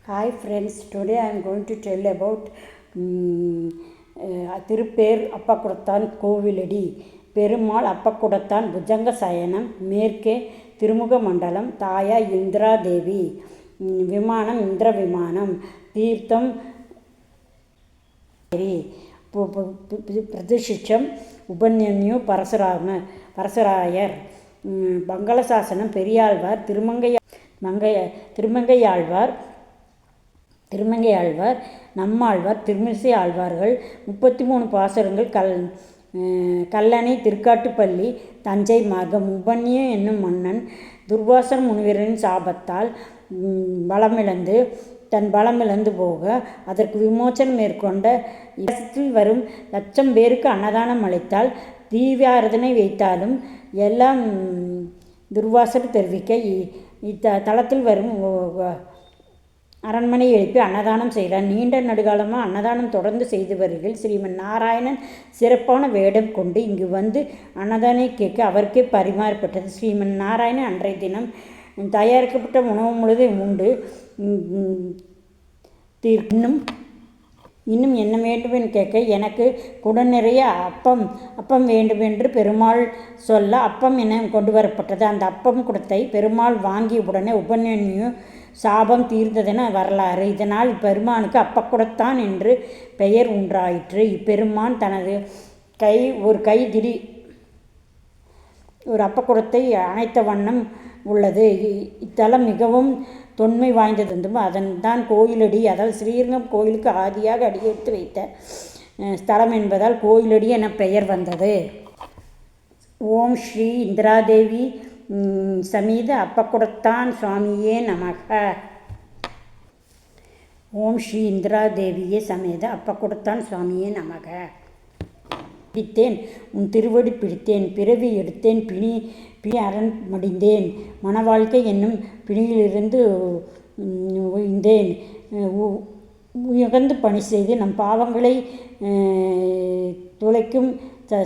Hi friends, today I am going to tell about Thirupper Appakudathan Koviladi. Perumal Appakudathan புஜங்க சயனம். மேற்கே திருமுக மண்டலம். தாயா இந்திரா தேவி. விமானம் இந்திர விமானம். தீர்த்தம் பிரதிஷ்டம் உபநன்யு பரசுராயர். மங்களசாசனம் பெரியாழ்வார் திருமங்கையாழ்வார் நம்மாழ்வார் திருமிசை ஆழ்வார்கள். 33 பாசுரங்கள். கல்லணை திருக்காட்டுப்பள்ளி தஞ்சை மார்க்கம். உபன்ய என்னும் மன்னன் துர்வாசர் முனிவரின் சாபத்தால் தன் பலமிழந்து போக அதற்கு விமோசனம் மேற்கொண்ட இடத்தில் வரும் 1,00,000 பேருக்கு அன்னதானம் அளித்தால் தீவியாரதனை வைத்தாலும் எல்லாம் துர்வாசர் தெரிவிக்க இத்தலத்தில் வரும் அரண்மனை எழுப்பி அன்னதானம் செய்கிறார். நீண்ட நடுகாலமாக அன்னதானம் தொடர்ந்து செய்து வருகையில் ஸ்ரீமன் நாராயணன் சிறப்பான வேடம் கொண்டு இங்கு வந்து அன்னதானம் கேட்க அவருக்கே பரிமாறப்பட்டது. ஸ்ரீமன் நாராயணன் அன்றைய தினம் தயாரிக்கப்பட்ட உணவு முழுவதும் உண்டு இன்னும் என்ன வேண்டுமென்று கேட்க எனக்கு குடம் நிறைய அப்பம் வேண்டுமென்று பெருமாள் சொல்ல அப்பம் என கொண்டு வரப்பட்டது. அந்த அப்பம் குடத்தை பெருமாள் வாங்கிய உடனே உபநன்யு சாபம் தீர்ந்ததென வரலாறு. இதனால் இப்பெருமானுக்கு அப்பக்குடத்தான் என்று பெயர் உண்டாயிற்று. இப்பெருமான் தனது ஒரு அப்பக்குடத்தை அணைத்த வண்ணம் உள்ளது. இத்தலம் மிகவும் தொன்மை வாய்ந்ததும் அதன் தான் கோயிலடி, அதாவது ஸ்ரீரங்கம் கோயிலுக்கு ஆதியாக அடியெடுத்து வைத்த ஸ்தலம் என்பதால் கோயிலடி என பெயர் வந்தது. ஓம் ஸ்ரீ இந்திராதேவி சமீத அப்பக்குடத்தான் சுவாமியே நமக. ஓம் ஸ்ரீ இந்திராதேவியே சமேத அப்பக்குடத்தான் சுவாமியே நமக. பிடித்தேன் உன் திருவடி பிடித்தேன், பிறவி எடுத்தேன், பிணி அரண் மடிந்தேன், மனவாழ்க்கை என்னும் பிணியிலிருந்து உய்ந்தேன், உயர்ந்து பணி செய்து நம் பாவங்களை துளைக்கும்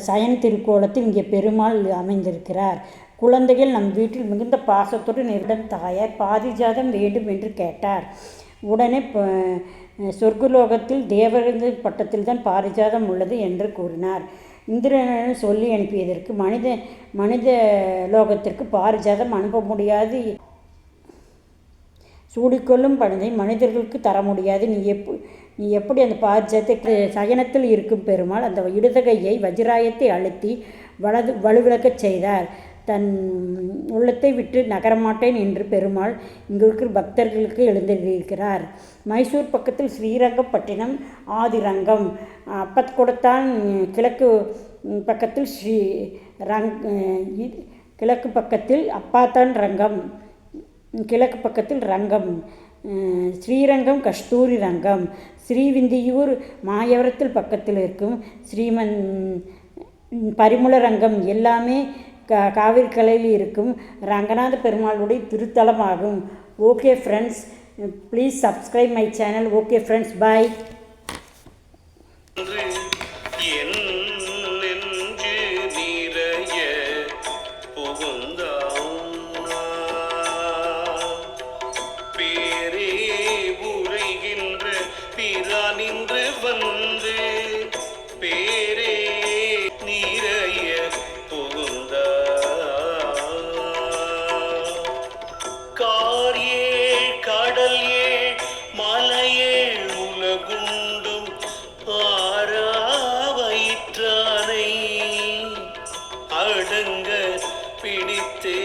சயன திருக்கோலத்தில் இங்கே பெருமாள் அமைந்திருக்கிறார். குழந்தைகள் நம் வீட்டில் மிகுந்த பாசத்தோடு நேரிடம் தாயார் பாரிஜாதம் வேண்டும் என்று கேட்டார். உடனே சொர்க்கலோகத்தில் தேவரந்த பட்டத்தில் தான் பாரிஜாதம் உள்ளது என்று கூறினார். இந்திரனிடம் சொல்லி அனுப்பியதற்கு மனித லோகத்திற்கு பாரிஜாதம் அனுப்ப முடியாது, சூடிக்கொள்ளும் பணிதை மனிதர்களுக்கு தர முடியாது. நீ எப்படி அந்த பாரிஜாதத்தை சயனத்தில் இருக்கும் பெருமாள் அந்த இடதுகையை வஜ்ராயத்தை அழுத்தி வலுவிழக்கச் செய்தார். தன் உள்ளத்தை விட்டு நகரமாட்டேன் என்று பெருமாள் இங்கிருக்கிற பக்தர்களுக்கு எழுந்திருக்கிறார். மைசூர் பக்கத்தில் ஸ்ரீரங்கப்பட்டினம் ஆதிரங்கம். அப்பக்குடத்தான் கிழக்கு பக்கத்தில் கிழக்கு பக்கத்தில் அப்பாத்தான் ரங்கம், கிழக்கு பக்கத்தில் ரங்கம். ஸ்ரீரங்கம் கஸ்தூரி ரங்கம். ஸ்ரீவிந்தியூர் மாயவரத்தில் பக்கத்தில் இருக்கும் ஸ்ரீமன் பரிமள ரங்கம் எல்லாமே காவிரி கலையில் இருக்கும் ரங்கநாத பெருமாளுடைய திருத்தலமாகும். Okay friends, please subscribe my channel. Okay friends, bye. அடங்க பிடித்தே